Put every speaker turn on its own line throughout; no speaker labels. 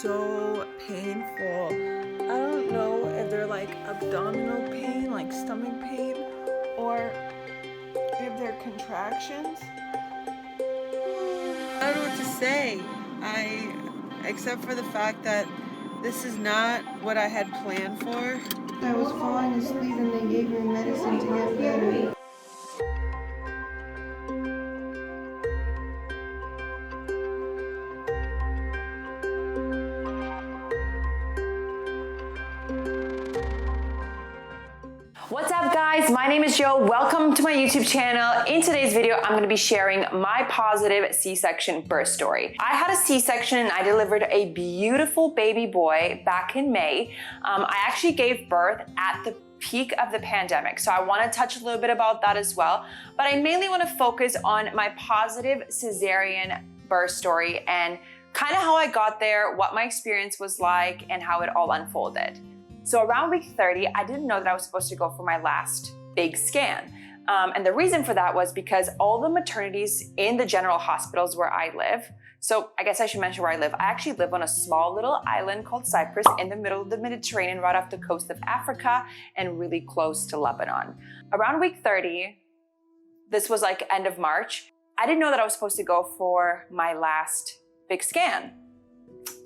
so painful. I don't know if they're like abdominal pain, like stomach pain, or if they're contractions. I don't know what to say. Except for the fact that this is not what I had planned for. I was falling asleep and they gave me medicine to get better.
What's up guys, my name is Jo. Welcome to my YouTube channel. In today's video, I'm gonna be sharing my positive C-section birth story. I had a C-section and I delivered a beautiful baby boy back in May. I actually gave birth at the peak of the pandemic, so I wanna touch a little bit about that as well. But I mainly wanna focus on my positive cesarean birth story and kind of how I got there, what my experience was like, and how it all unfolded. So around week 30, I didn't know that I was supposed to go for my last big scan. And the reason for that was because all the maternities in the general hospitals where I live, so I guess I should mention where I live. I actually live on a small little island called Cyprus in the middle of the Mediterranean, right off the coast of Africa and really close to Lebanon. Around week 30, this was like end of March, I didn't know that I was supposed to go for my last big scan.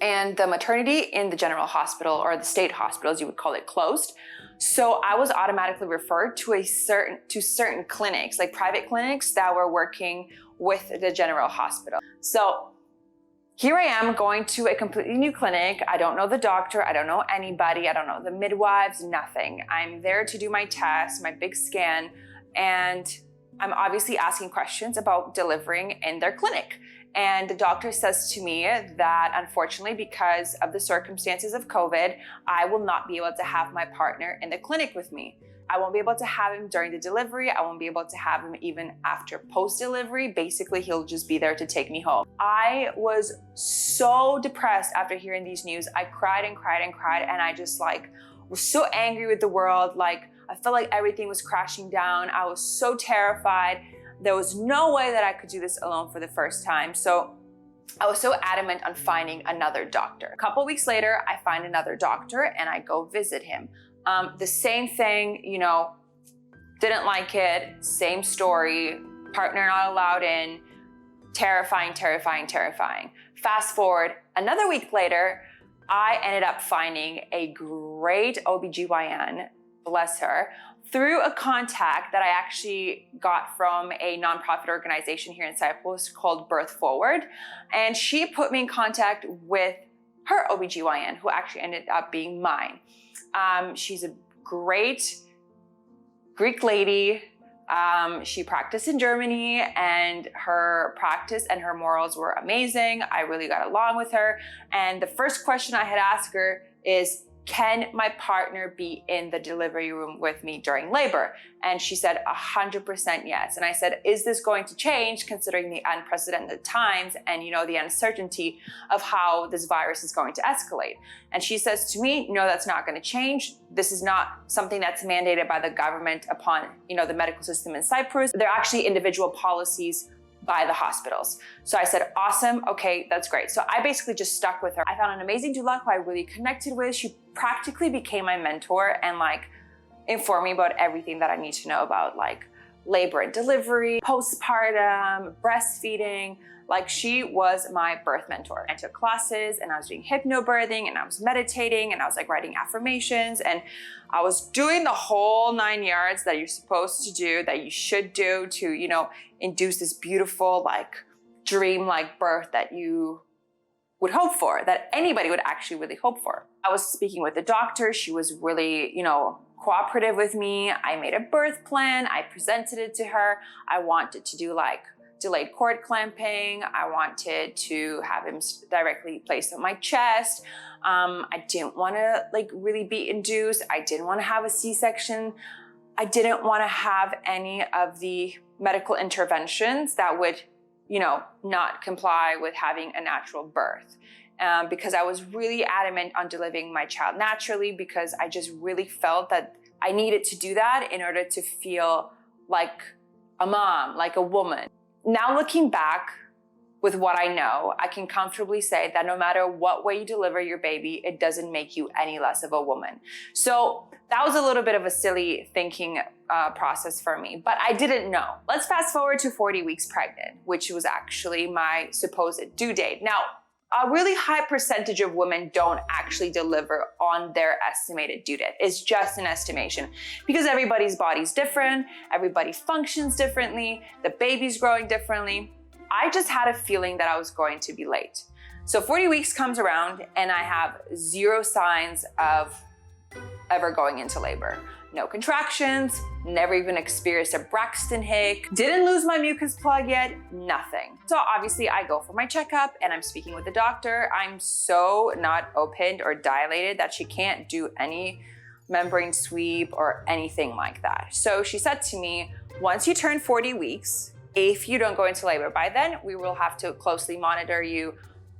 And the maternity in the general hospital, or the state hospital as you would call it, closed. So I was automatically referred to certain clinics, like private clinics that were working with the general hospital. So here I am going to a completely new clinic. I don't know the doctor, I don't know anybody, I don't know the midwives, nothing. I'm there to do my test, my big scan, and I'm obviously asking questions about delivering in their clinic. And the doctor says to me that unfortunately, because of the circumstances of COVID, I will not be able to have my partner in the clinic with me. I won't be able to have him during the delivery. I won't be able to have him even after post-delivery. Basically, he'll just be there to take me home. I was so depressed after hearing these news. I cried and cried and cried, and I just was so angry with the world. I felt like everything was crashing down. I was so terrified. There was no way that I could do this alone for the first time. So I was so adamant on finding another doctor. A couple weeks later, I find another doctor and I go visit him. The same thing, didn't like it, same story, partner not allowed in, terrifying, terrifying, terrifying. Fast forward, another week later, I ended up finding a great OBGYN, bless her, through a contact that I actually got from a nonprofit organization here in Cyprus called Birth Forward. And she put me in contact with her OBGYN, who actually ended up being mine. She's a great Greek lady. She practiced in Germany, and her practice and her morals were amazing. I really got along with her. And the first question I had asked her is, can my partner be in the delivery room with me during labor? And she said 100% yes. And I said, is this going to change considering the unprecedented times and the uncertainty of how this virus is going to escalate? And she says to me, no, that's not going to change. This is not something that's mandated by the government upon the medical system in Cyprus. They're actually individual policies by the hospitals. So I said, awesome, okay, that's great. So I basically just stuck with her. I found an amazing doula who I really connected with. She practically became my mentor and informed me about everything that I need to know about labor and delivery, postpartum, breastfeeding. She was my birth mentor. I took classes and I was doing hypnobirthing and I was meditating and I was writing affirmations and I was doing the whole 9 yards that you're supposed to do, that you should do to, induce this beautiful, dream-like birth that you would hope for, that anybody would actually really hope for. I was speaking with the doctor. She was really, cooperative with me. I made a birth plan. I presented it to her. I wanted to do delayed cord clamping. I wanted to have him directly placed on my chest. I didn't want to really be induced. I didn't want to have a C-section. I didn't want to have any of the medical interventions that would, not comply with having a natural birth. Because I was really adamant on delivering my child naturally, because I just really felt that I needed to do that in order to feel like a mom, like a woman. Now looking back, with what I know, I can comfortably say that no matter what way you deliver your baby, it doesn't make you any less of a woman. So that was a little bit of a silly thinking process for me, but I didn't know. Let's fast forward to 40 weeks pregnant, which was actually my supposed due date. Now, a really high percentage of women don't actually deliver on their estimated due date. It's just an estimation because everybody's body's different, everybody functions differently, the baby's growing differently. I just had a feeling that I was going to be late. So 40 weeks comes around and I have zero signs of ever going into labor. No contractions, never even experienced a Braxton Hicks, didn't lose my mucus plug yet, nothing. So obviously I go for my checkup and I'm speaking with the doctor. I'm so not opened or dilated that she can't do any membrane sweep or anything like that. So she said to me, once you turn 40 weeks, if you don't go into labor by then, we will have to closely monitor you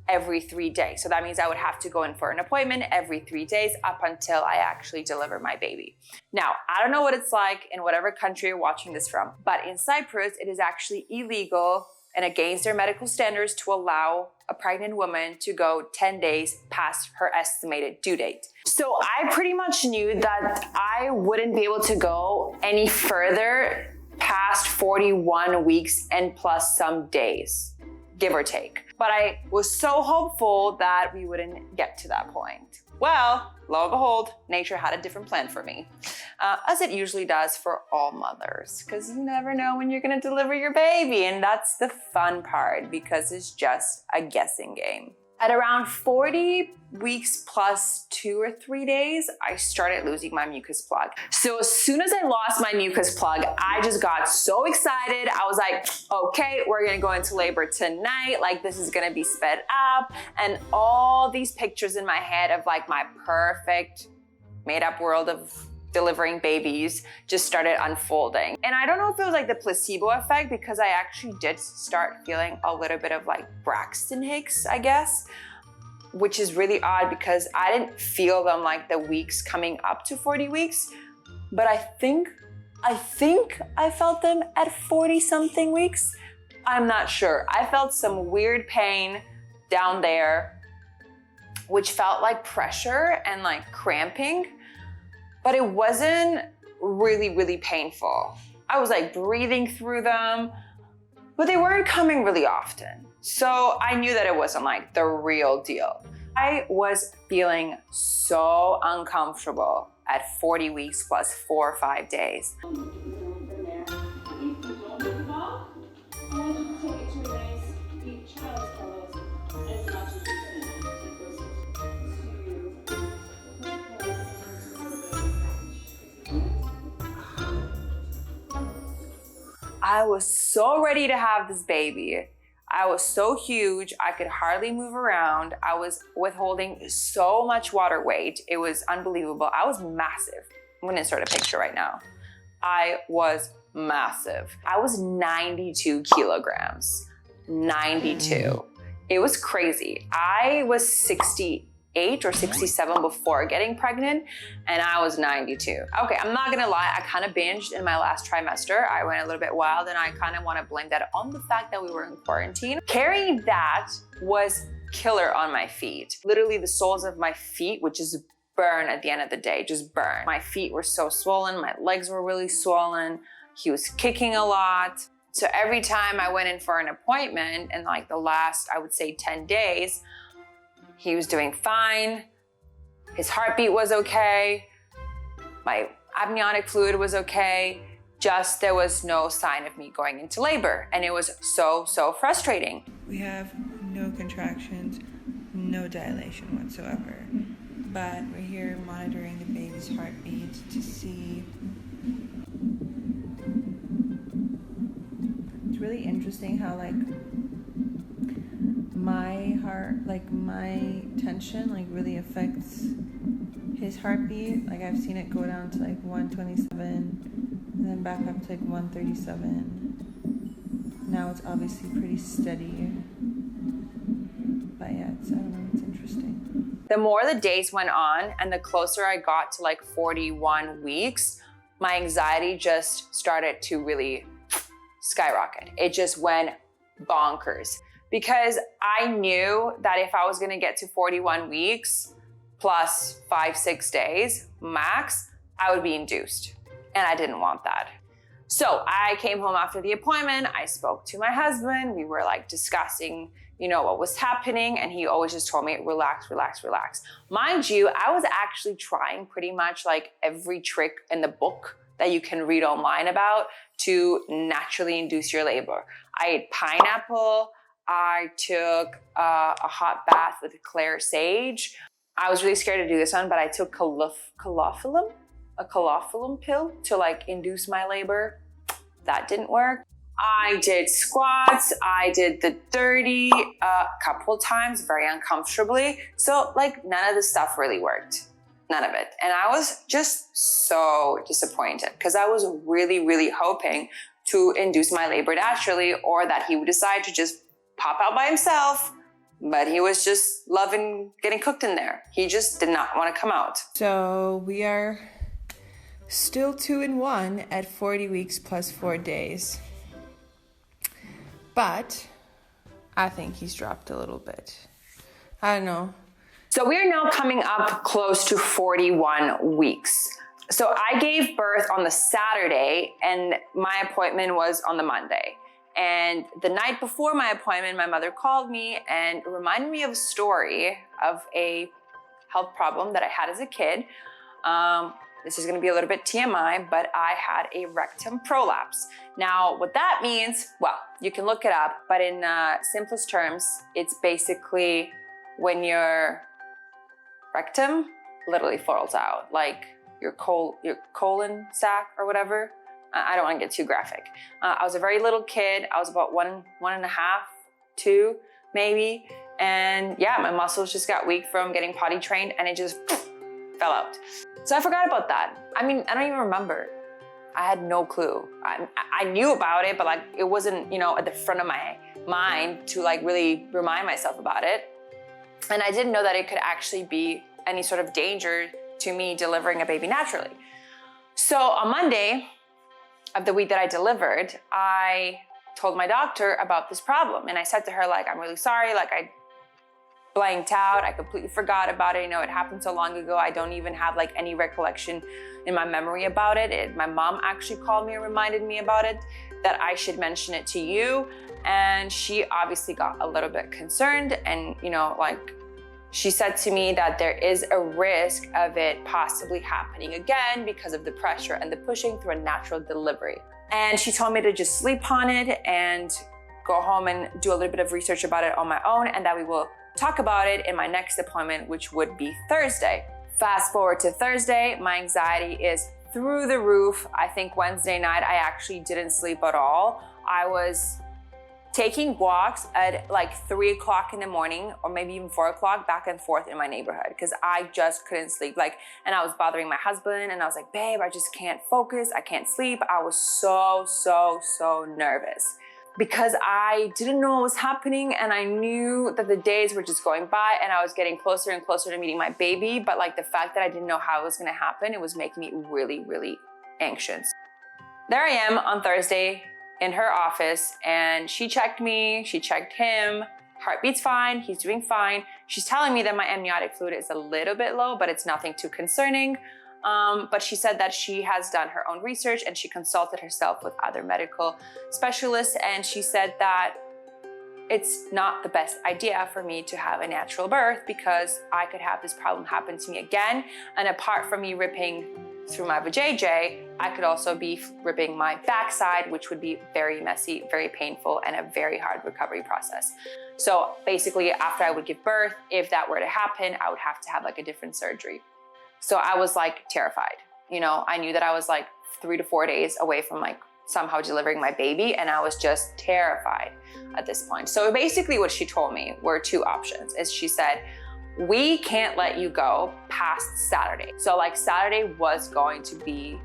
every 3 days. So that means I would have to go in for an appointment every 3 days up until I actually deliver my baby. Now, I don't know what it's like in whatever country you're watching this from, but in Cyprus, it is actually illegal and against their medical standards to allow a pregnant woman to go 10 days past her estimated due date. So I pretty much knew that I wouldn't be able to go any further past 41 weeks and plus some days, give or take. But I was so hopeful that we wouldn't get to that point. Well, lo and behold, nature had a different plan for me, as it usually does for all mothers, because you never know when you're gonna deliver your baby, and that's the fun part because it's just a guessing game. At around 40 weeks plus 2 or 3 days, I started losing my mucus plug. So as soon as I lost my mucus plug, I just got so excited. I was like, okay, we're gonna go into labor tonight. Like this is gonna be sped up. And all these pictures in my head of like my perfect made up world of delivering babies just started unfolding. And I don't know if it was like the placebo effect because I actually did start feeling a little bit of like Braxton Hicks, I guess, which is really odd because I didn't feel them like the weeks coming up to 40 weeks, but I think I felt them at 40 something weeks. I'm not sure. I felt some weird pain down there, which felt like pressure and like cramping. But it wasn't really, really painful. I was like breathing through them, but they weren't coming really often. So I knew that it wasn't like the real deal. I was feeling so uncomfortable at 40 weeks plus 4 or 5 days. I was so ready to have this baby. I was so huge, I could hardly move around. I was withholding so much water weight. It was unbelievable. I was massive. I'm gonna insert a picture right now. I was massive. I was 92 kilograms, 92. It was crazy. I was 68 or 67 before getting pregnant, and I was 92. Okay, I'm not gonna lie, I kind of binged in my last trimester. I went a little bit wild, and I kind of want to blame that on the fact that we were in quarantine. Carrying that was killer on my feet. Literally the soles of my feet would just burn at the end of the day, just burn. My feet were so swollen, my legs were really swollen. He was kicking a lot. So every time I went in for an appointment in like the last, I would say 10 days, he was doing fine. His heartbeat was okay. My amniotic fluid was okay. Just there was no sign of me going into labor. And it was so, so frustrating.
We have no contractions, no dilation whatsoever. But we're here monitoring the baby's heartbeat to see. It's really interesting how like my heart, like my tension, like really affects his heartbeat. Like I've seen it go down to like 127 and then back up to like 137. Now it's obviously pretty steady. But yeah, I don't know, it's interesting.
The more the days went on and the closer I got to like 41 weeks, my anxiety just started to really skyrocket. It just went bonkers. because I knew that if I was gonna get to 41 weeks plus 5-6 days max, I would be induced. And I didn't want that. So I came home after the appointment. I spoke to my husband. We were like discussing, what was happening. And he always just told me, relax, relax, relax. Mind you, I was actually trying pretty much like every trick in the book that you can read online about to naturally induce your labor. I ate pineapple. I took a hot bath with Claire sage. I was really scared to do this one, but I took calophyllum, a calophyllum pill to like induce my labor. That didn't work. I did squats. I did the 30 a couple times, very uncomfortably. So like none of this stuff really worked. None of it. And I was just so disappointed because I was really, really hoping to induce my labor naturally, or that he would decide to just pop out by himself. But he was just loving getting cooked in there. He just did not want to come out.
So we are still 2 and 1 at 40 weeks plus 4 days. But I think he's dropped a little bit. I don't know.
So we are now coming up close to 41 weeks. So I gave birth on the Saturday and my appointment was on the Monday. And the night before my appointment, my mother called me and reminded me of a story of a health problem that I had as a kid. This is gonna be a little bit TMI, but I had a rectum prolapse. Now, what that means, well, you can look it up, but in simplest terms, it's basically when your rectum literally falls out, like your colon sac or whatever. I don't want to get too graphic. I was a very little kid. I was about one and a half, 2 maybe. And yeah, my muscles just got weak from getting potty trained and it just fell out. So I forgot about that. I mean, I don't even remember. I had no clue. I knew about it, but like it wasn't, at the front of my mind to like really remind myself about it. And I didn't know that it could actually be any sort of danger to me delivering a baby naturally. So on Monday of the week that I delivered, I told my doctor about this problem. And I said to her, like, I'm really sorry. Like I blanked out. I completely forgot about it. It happened so long ago. I don't even have like any recollection in my memory about it. My mom actually called me and reminded me about it, that I should mention it to you. And she obviously got a little bit concerned and, she said to me that there is a risk of it possibly happening again because of the pressure and the pushing through a natural delivery. And she told me to just sleep on it and go home and do a little bit of research about it on my own, and that we will talk about it in my next appointment, which would be Thursday. Fast forward to Thursday, my anxiety is through the roof. I think Wednesday night, I actually didn't sleep at all. I was taking walks at like 3 o'clock in the morning or maybe even 4 o'clock back and forth in my neighborhood because I just couldn't sleep. And I was bothering my husband and I was like, babe, I just can't focus. I can't sleep. I was so nervous because I didn't know what was happening, and I knew that the days were just going by and I was getting closer and closer to meeting my baby. But like the fact that I didn't know how it was going to happen, it was making me really, really anxious. There I am on Thursday in her office, and she checked me, she checked him, heartbeat's fine, he's doing fine. She's telling me that my amniotic fluid is a little bit low, but it's nothing too concerning. But she said that she has done her own research and she consulted herself with other medical specialists, and she said that it's not the best idea for me to have a natural birth because I could have this problem happen to me again. And apart from me ripping through my vajayjay, I could also be ripping my backside, which would be very messy, very painful, and a very hard recovery process. So basically, after I would give birth, if that were to happen, I would have to have like a different surgery. So I was like terrified. I knew that I was like 3 to 4 days away from like somehow delivering my baby, and I was just terrified at this point. So basically what she told me were 2 options. She said, we can't let you go past Saturday. So like Saturday was going to be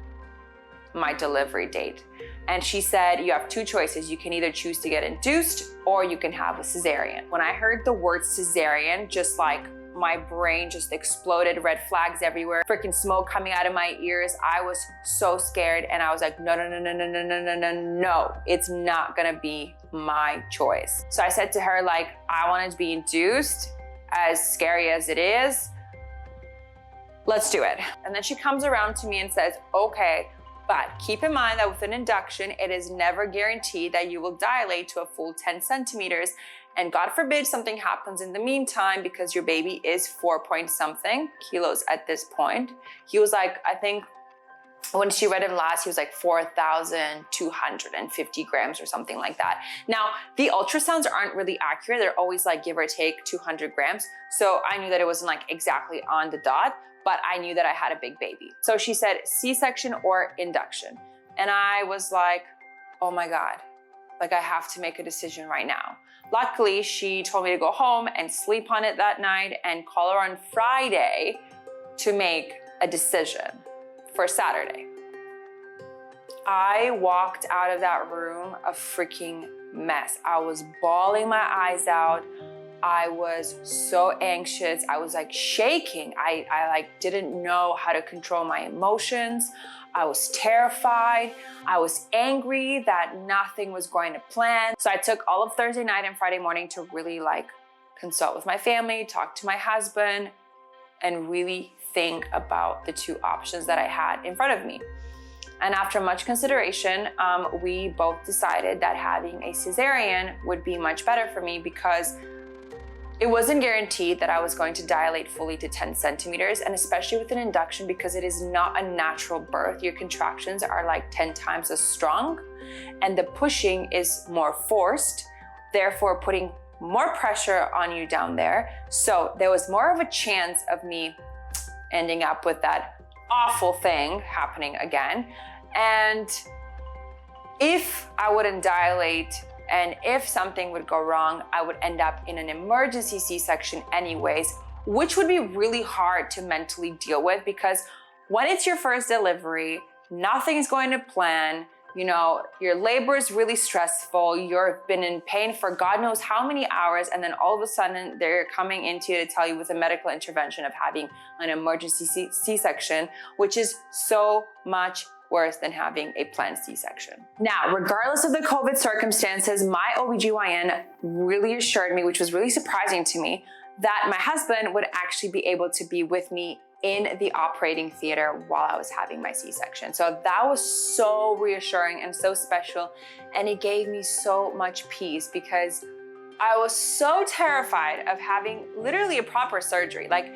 my delivery date. And she said, you have 2 choices. You can either choose to get induced or you can have a cesarean. When I heard the word cesarean, just like my brain just exploded, red flags everywhere, freaking smoke coming out of my ears. I was so scared, and I was like, no, no, no, no, no, no, no, no, no, no, it's not gonna be my choice. So I said to her, like, I wanted to be induced, as scary as it is, let's do it. And then she comes around to me and says, okay, but keep in mind that with an induction, it is never guaranteed that you will dilate to a full 10 centimeters. And God forbid something happens in the meantime, because your baby is 4-point-something kilos at this point. He was like, I think when she read him last, he was like 4,250 grams or something like that. Now, the ultrasounds aren't really accurate. They're always like give or take 200 grams. So I knew that it wasn't like exactly on the dot, but I knew that I had a big baby. So she said C-section or induction. And I was like, oh my God, like I have to make a decision right now. Luckily, she told me to go home and sleep on it that night and call her on Friday to make a decision for Saturday. I walked out of that room a freaking mess. I was bawling my eyes out. I was so anxious. I was like shaking. I like didn't know how to control my emotions. I was terrified. I was angry that nothing was going to plan. So I took all of Thursday night and Friday morning to really like consult with my family, talk to my husband, and really think about the two options that I had in front of me. And after much consideration, we both decided that having a cesarean would be much better for me, because it wasn't guaranteed that I was going to dilate fully to 10 centimeters, and especially with an induction, because it is not a natural birth. Your contractions are like 10 times as strong, and the pushing is more forced, therefore putting more pressure on you down there. So there was more of a chance of me ending up with that awful thing happening again. And if I wouldn't dilate, and if something would go wrong, I would end up in an emergency C-section anyways, which would be really hard to mentally deal with, because when it's your first delivery, nothing is going to plan. You know, your labor is really stressful. You've been in pain for God knows how many hours, and then all of a sudden they're coming into you to tell you with a medical intervention of having an emergency C-section, which is so much worse than having a planned C-section. Now, regardless of the COVID circumstances, my OBGYN really assured me, which was really surprising to me, that my husband would actually be able to be with me in the operating theater while I was having my C-section. So that was so reassuring and so special. And it gave me so much peace, because I was so terrified of having literally a proper surgery. Like,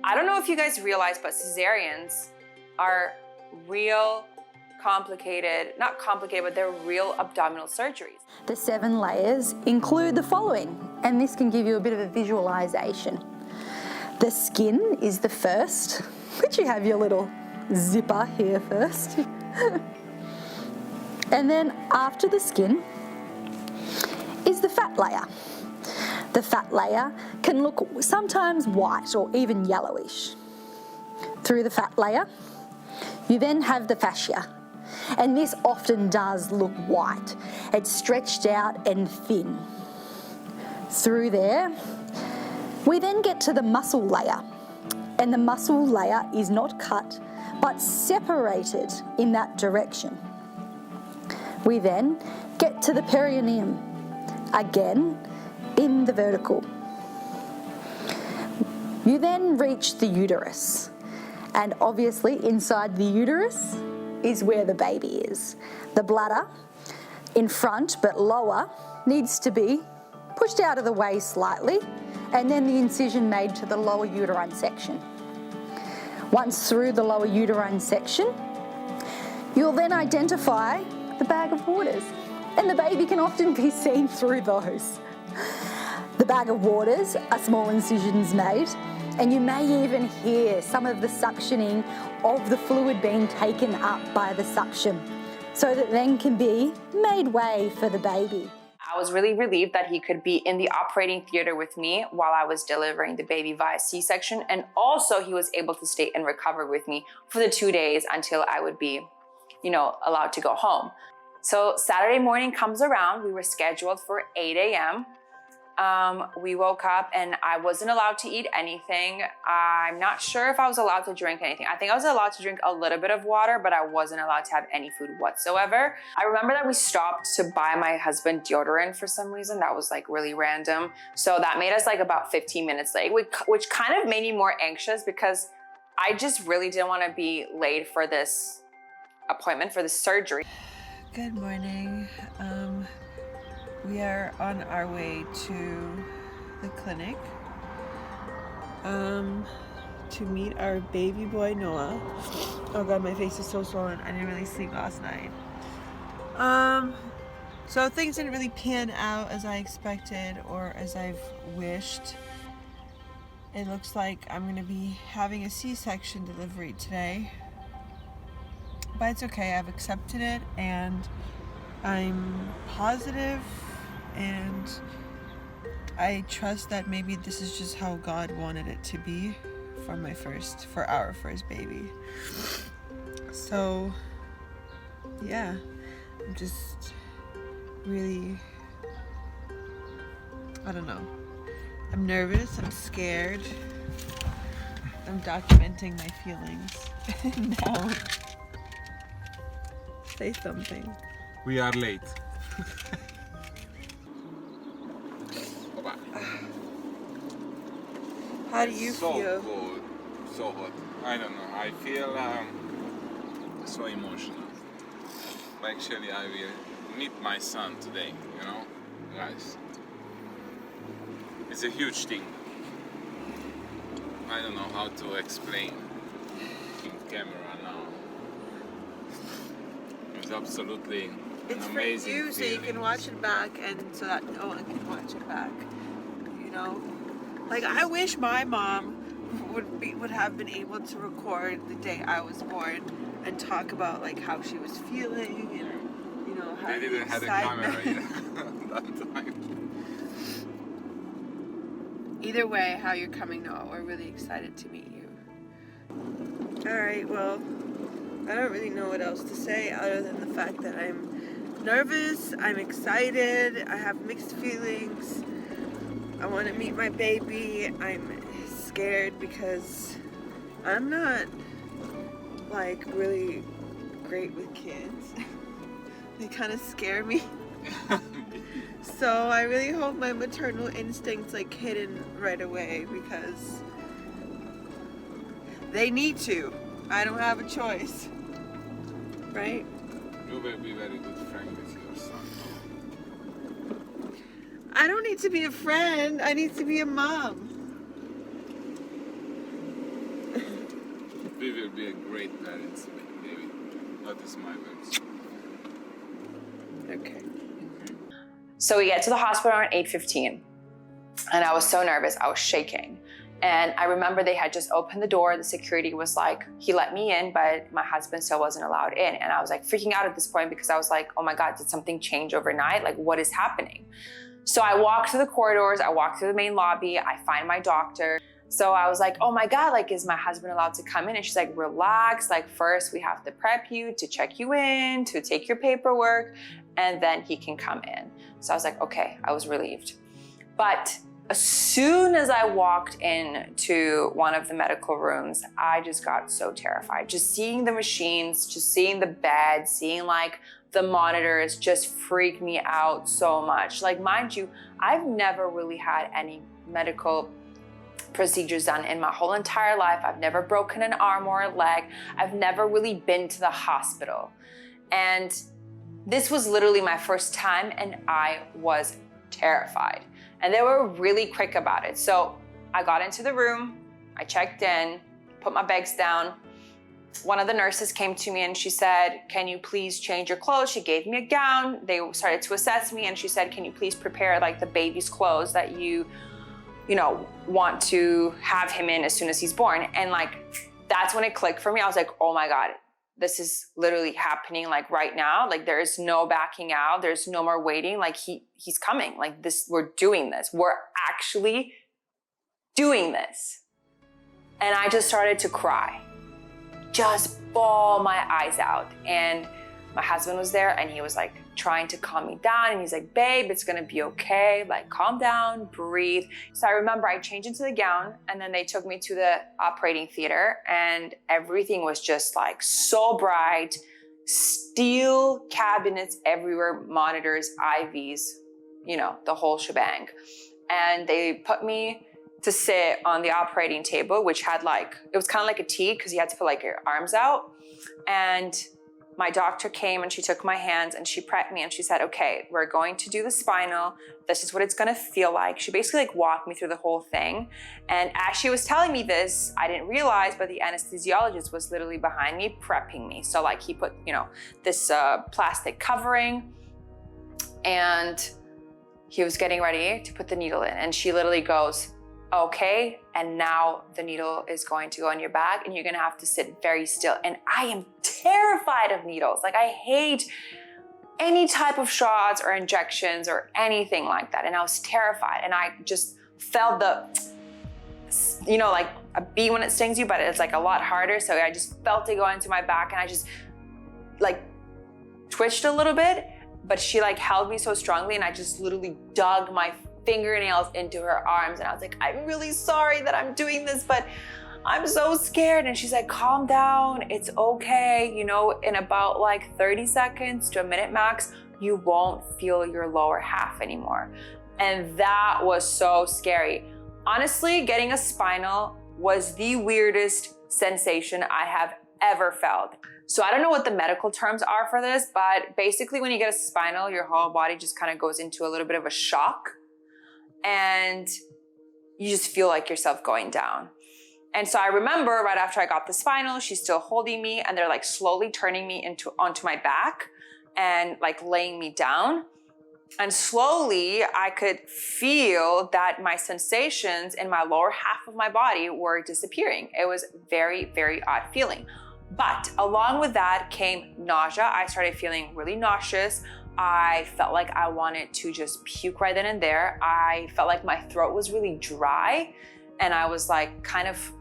I don't know if you guys realize, but cesareans are real complicated, not complicated, but they're real abdominal surgeries.
The 7 layers include the following, and this can give you a bit of a visualization. The skin is the first, which you have your little zipper here first. And then after the skin is the fat layer. The fat layer can look sometimes white or even yellowish. Through the fat layer, you then have the fascia. And this often does look white. It's stretched out and thin. Through there, we then get to the muscle layer. And the muscle layer is not cut, but separated in that direction. We then get to the perineum, again in the vertical. You then reach the uterus. And obviously inside the uterus is where the baby is. The bladder, in front but lower, needs to be pushed out of the way slightly, and then the incision made to the lower uterine section. Once through the lower uterine section, you'll then identify the bag of waters, and the baby can often be seen through those. The bag of waters are small incisions made, and you may even hear some of the suctioning of the fluid being taken up by the suction, so that then can be made way for the baby.
I was really relieved that he could be in the operating theater with me while I was delivering the baby via C-section, and also he was able to stay and recover with me for the 2 days until I would be, allowed to go home. So Saturday morning comes around. We were scheduled for 8 a.m. we woke up and I wasn't allowed to eat anything. I'm not sure if I was allowed to drink anything. I think I was allowed to drink a little bit of water, but I wasn't allowed to have any food whatsoever. I remember that we stopped to buy my husband deodorant for some reason. That was like really random. So that made us like about 15 minutes late, which kind of made me more anxious because I just really didn't want to be late for this appointment, for this surgery.
Good morning. We are on our way to the clinic to meet our baby boy Noah. Oh god, my face is so swollen. I didn't really sleep last night. So things didn't really pan out as I expected or as I've wished. It looks like I'm gonna be having a C-section delivery today. But it's okay, I've accepted it and I'm positive and I trust that maybe this is just how God wanted it to be for our first baby. So yeah, I'm just really, I don't know. I'm nervous, I'm scared. I'm documenting my feelings now. Say something.
We are late.
How do you
so
feel?
Cold, so hot. I don't know. I feel so emotional. Actually, I will meet my son today. You know, guys. It's a huge thing. I don't know how to explain in camera now. It's absolutely an
It's for
amazing
you, so you
feeling.
can watch it back, and so that no one can watch it back. You know, like I wish my mom would have been able to record the day I was born and talk about like how she was feeling and you know how
They didn't have a camera that time.
Either way, how you're coming, Noah, we're really excited to meet you. Alright, well, I don't really know what else to say other than the fact that I'm nervous, I'm excited, I have mixed feelings. I want to meet my baby. I'm scared because I'm not like really great with kids. They kind of scare me. So I really hope my maternal instincts like hidden right away because they need to. I don't have a choice. Right?
You will be very good friend with your son.
I don't need to be a friend. I need to be a mom.
We will be a great parents, baby. That is my words.
Okay.
So we get to the hospital around 8:15 and I was so nervous, I was shaking. And I remember they had just opened the door. The security was like, he let me in, but my husband still wasn't allowed in. And I was like freaking out at this point because I was like, oh my God, did something change overnight? Like, what is happening? So I walked through the corridors, I walked through the main lobby, I find my doctor. So I was like, oh my God, like, is my husband allowed to come in? And she's like, relax, like first we have to prep you, to check you in, to take your paperwork, and then he can come in. So I was like, okay, I was relieved. But as soon as I walked into one of the medical rooms, I just got so terrified. Just seeing the machines, just seeing the bed, seeing like the monitors just freaked me out so much. Like, mind you, I've never really had any medical procedures done in my whole entire life. I've never broken an arm or a leg. I've never really been to the hospital. And this was literally my first time and I was terrified. And they were really quick about it. So I got into the room, I checked in, put my bags down. One of the nurses came to me and she said, can you please change your clothes? She gave me a gown. They started to assess me and she said, can you please prepare like the baby's clothes that you know, want to have him in as soon as he's born. And like, that's when it clicked for me. I was like, oh my God, this is literally happening like right now. Like there is no backing out. There's no more waiting. Like he's coming. Like this, we're doing this. We're actually doing this. And I just started to cry, just bawl my eyes out. And my husband was there and he was like trying to calm me down. And he's like, babe, it's gonna be okay. Like, calm down, breathe. So I remember I changed into the gown and then they took me to the operating theater and everything was just like so bright, steel cabinets everywhere, monitors, IVs, you know, the whole shebang. And they put me to sit on the operating table, which had like, it was kind of like a T because you had to put like your arms out. And my doctor came and she took my hands and she prepped me and she said, okay, we're going to do the spinal. This is what it's gonna feel like. She basically like walked me through the whole thing. And as she was telling me this, I didn't realize, but the anesthesiologist was literally behind me prepping me. So like he put, you know, this plastic covering and he was getting ready to put the needle in. And she literally goes, okay, and now the needle is going to go in your back and you're gonna have to sit very still. And I am terrified of needles. Like I hate any type of shots or injections or anything like that. And I was terrified and I just felt the, you know, like a bee when it stings you, but it's like a lot harder. So I just felt it go into my back and I just like twitched a little bit, but she like held me so strongly and I just literally dug my fingernails into her arms and I was like, I'm really sorry that I'm doing this, but I'm so scared. And she's like, calm down, it's okay. You know, in about like 30 seconds to a minute max, you won't feel your lower half anymore. And that was so scary. Honestly, getting a spinal was the weirdest sensation I have ever felt. So I don't know what the medical terms are for this, but basically when you get a spinal, your whole body just kind of goes into a little bit of a shock. And you just feel like yourself going down. And so I remember right after I got the spinal, she's still holding me and they're like slowly turning me onto my back and like laying me down. And slowly I could feel that my sensations in my lower half of my body were disappearing. It was very, very odd feeling. But along with that came nausea. I started feeling really nauseous. I felt like I wanted to just puke right then and there. I felt like my throat was really dry and I was like kind of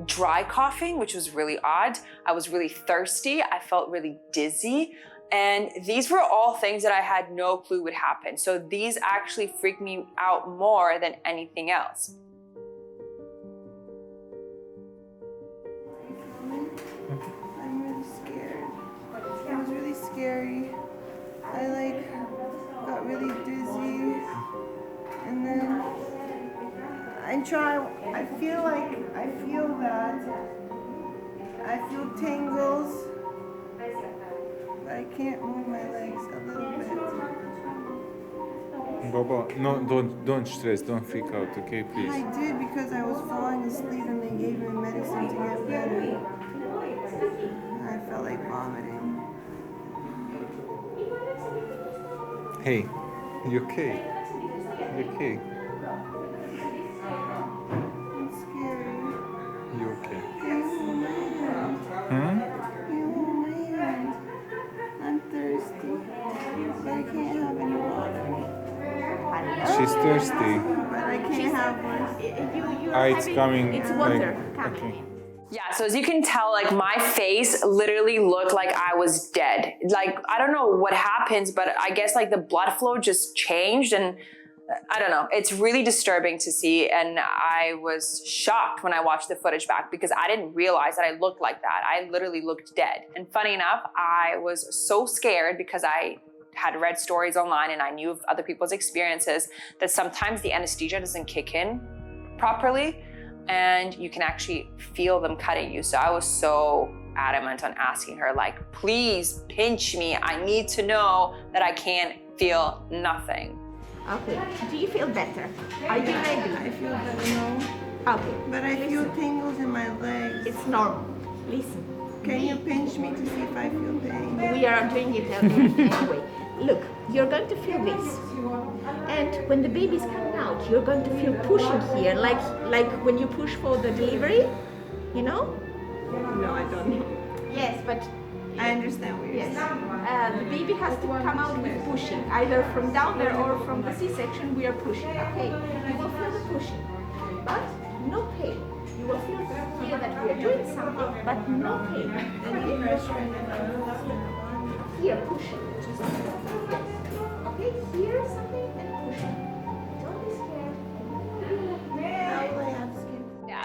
dry coughing, which was really odd. I was really thirsty. I felt really dizzy. And these were all things that I had no clue would happen. So these actually freaked me out more than anything else.
I'm really scared. It was really scary. I like got really dizzy and then I feel tingles, but I can't move my legs a little bit.
Baba, no, don't stress, don't freak out, okay, please.
I did because I was falling asleep and they gave me medicine to get better. I felt like vomiting.
Hey, you okay? You okay?
I'm scared.
You okay?
Can you hold my hand? Can you hold my hand? I'm thirsty, but I can't have any water.
She's thirsty.
But I can't have one.
It's coming.
It's water
like,
coming.
okay.
Yeah, so as you can tell, like my face literally looked like I was dead. Like, I don't know what happens, but I guess like the blood flow just changed and I don't know. It's really disturbing to see. And I was shocked when I watched the footage back because I didn't realize that I looked like that. I literally looked dead. And funny enough, I was so scared because I had read stories online and I knew of other people's experiences that sometimes the anesthesia doesn't kick in properly. And you can actually feel them cutting you. So I was so adamant on asking her, like, please pinch me. I need to know that I can't feel nothing.
Okay, do you feel better? Are you ready?
I feel better now,
Okay,
but I feel tingles in my legs.
it's normal. Listen,
Can you pinch me to see if I feel pain?
we are doing it anyway. Look, you're going to feel this. And when the baby's coming out, you're going to feel pushing here, like when you push for the delivery, you know?
No, I don't know.
Yes, but
I understand what you're
yes,
saying.
the baby has to come out with pushing, either from down there or from the C-section. We are pushing. Okay, you will feel the pushing, but no pain. You will feel here that we are doing something, but no pain.
Any pressure in the nose?
Here, pushing.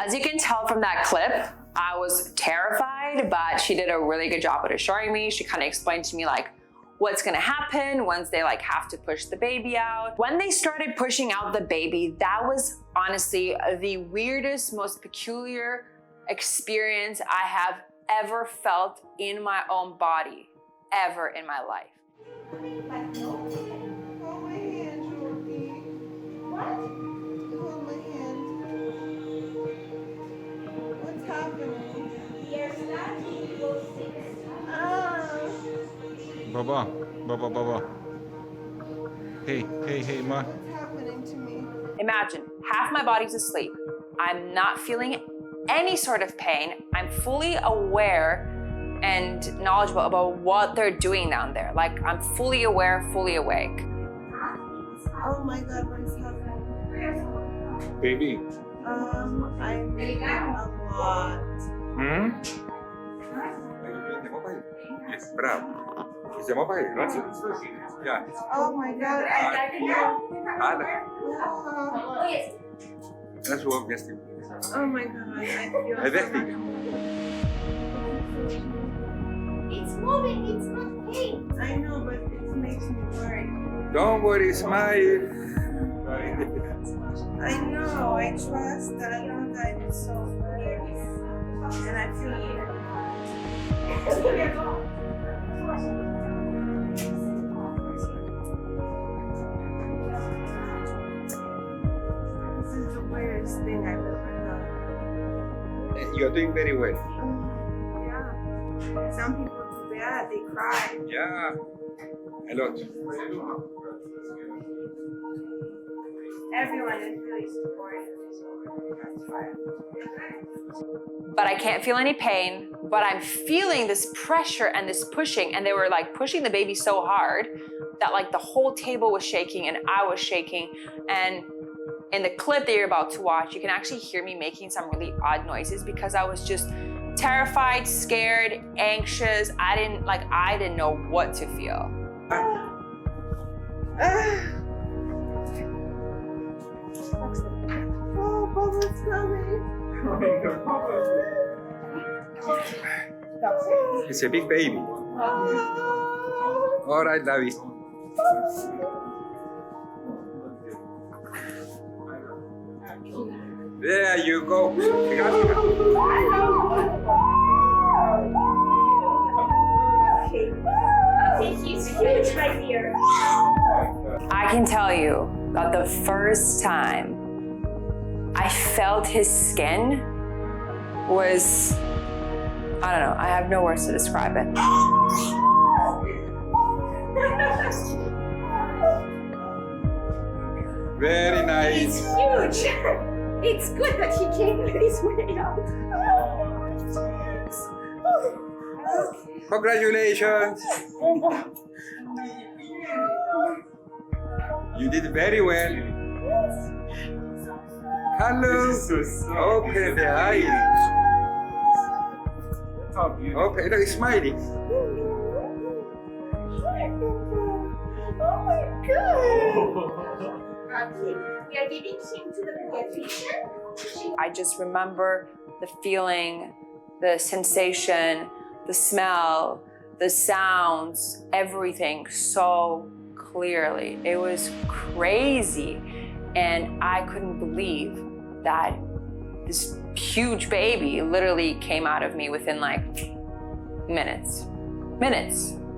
As you can tell from that clip, I was terrified, but she did a really good job at assuring me. She kind of explained to me like what's gonna happen once they like have to push the baby out. When they started pushing out the baby, that was honestly the weirdest, most peculiar experience I have ever felt in my own body, ever in my life.
Hold my hand, Jordy.
What?
Hold my hand. What's happening?
You're starting to go sick.
Baba, Baba, Baba. Hey, hey, hey, ma.
What's happening to me?
Imagine, half my body's asleep. I'm not feeling any sort of pain. I'm fully aware and knowledgeable about what they're doing down there. Like, I'm fully aware, fully awake.
Oh my God, what is happening?
Baby.
I'm eating a lot.
Yes, bravo. Siamo paesi, grazie. Yeah.
Oh my God, I feel.
Dat is hoe ook best.
Oh my God, I feel.
Hij weg niet.
It's moving, it's not pain.
I know, but it makes me worry.
Don't worry, smile.
I know, I trust that I know that it's so weird. And I feel this is the weirdest thing I've ever done.
You're doing very well.
Yeah. Some people do that, they cry.
Yeah. A lot.
Everyone is really supportive, so that's fine.
But I can't feel any pain, but I'm feeling this pressure and this pushing, and they were like pushing the baby so hard that like the whole table was shaking and I was shaking. And in the clip that you're about to watch, you can actually hear me making some really odd noises because I was just terrified, scared, anxious. I didn't know what to feel.
Oh, Bubba's coming.
It's a big baby. All right, David. There you go.
Okay, he's huge right here.
I can tell you that the first time I felt his skin was, I don't know, I have no words to describe it.
Very nice.
It's huge. It's good that he came this way out.
Congratulations. You did very well. Hello. Open the eyes. Okay, look, smiling.
Oh my God. Okay, we are giving him to the pediatrician.
I just remember the feeling, the sensation, the smell, the sounds, everything so clearly. It was crazy. And I couldn't believe that this huge baby literally came out of me within like minutes,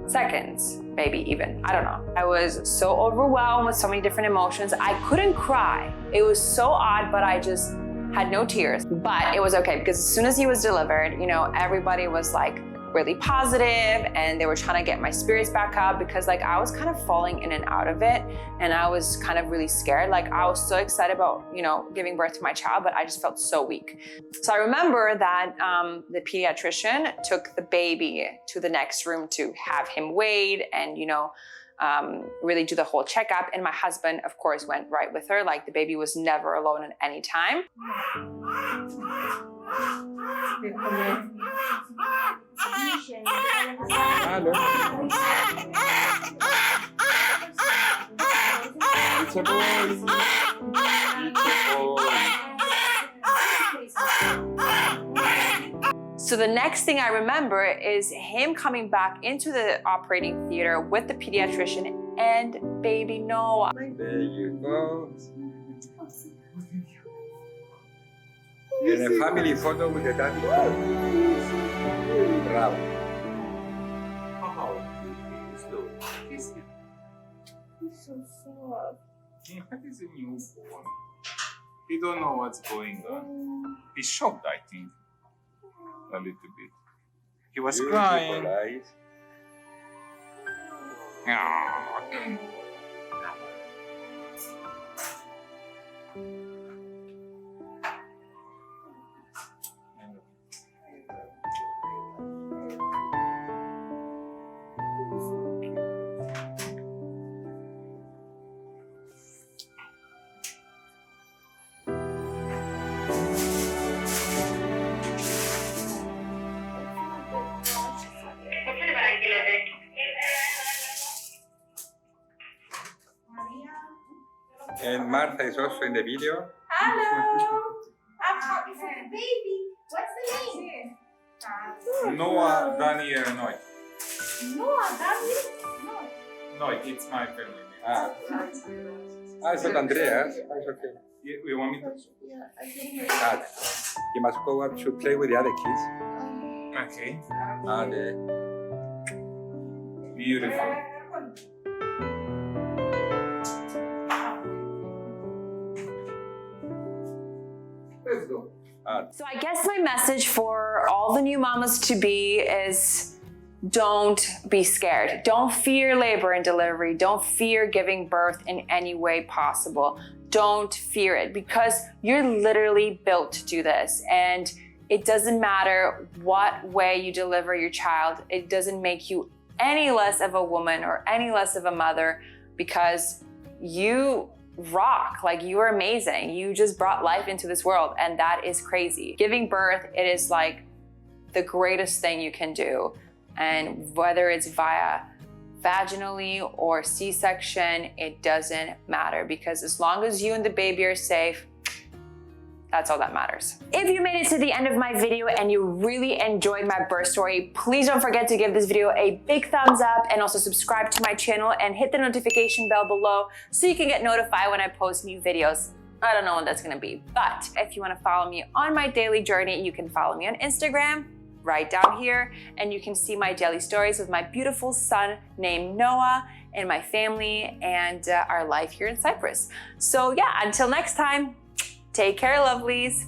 seconds, maybe even, I don't know. I was so overwhelmed with so many different emotions. I couldn't cry. It was so odd, but I just had no tears. But it was okay because as soon as he was delivered, you know, everybody was like really positive and they were trying to get my spirits back up because like I was kind of falling in and out of it and I was kind of really scared. Like I was so excited about, you know, giving birth to my child, but I just felt so weak. So I remember that the pediatrician took the baby to the next room to have him weighed and, you know, really do the whole checkup. And my husband, of course, went right with her. Like the baby was never alone at any time.
Hello. It's a boy. It's a boy.
So the next thing I remember is him coming back into the operating theater with the pediatrician and baby Noah.
There you go. And a family photo with the daddy. Bravo.
What is a newborn? He don't know what's going on. He's shocked, I think. A little bit. He was
Beautiful
crying.
eyes.
Ah.
And Martha is also in the video.
Hello. I'm happy for the baby. What's the name?
Noah, Daniel, Noy.
Noah, Daniel? No.
Noy, it's my family name.
Ah, it's not Andreas. It's okay.
You want me to?
Dad, you must go up to play with the other kids.
Okay. Beautiful.
Let's go.
So I guess my message for all the new mamas to be is don't be scared. Don't fear labor and delivery. Don't fear giving birth in any way possible. Don't fear it because you're literally built to do this. And it doesn't matter what way you deliver your child. It doesn't make you any less of a woman or any less of a mother because you rock, like you are amazing. You just brought life into this world and that is crazy. Giving birth, it is like the greatest thing you can do. And whether it's via vaginally or C-section, it doesn't matter because as long as you and the baby are safe, that's all that matters. If you made it to the end of my video and you really enjoyed my birth story, please don't forget to give this video a big thumbs up and also subscribe to my channel and hit the notification bell below so you can get notified when I post new videos. I don't know when that's gonna be, but if you wanna follow me on my daily journey, you can follow me on Instagram, right down here, and you can see my daily stories with my beautiful son named Noah and my family and our life here in Cyprus. So yeah, until next time, take care, lovelies.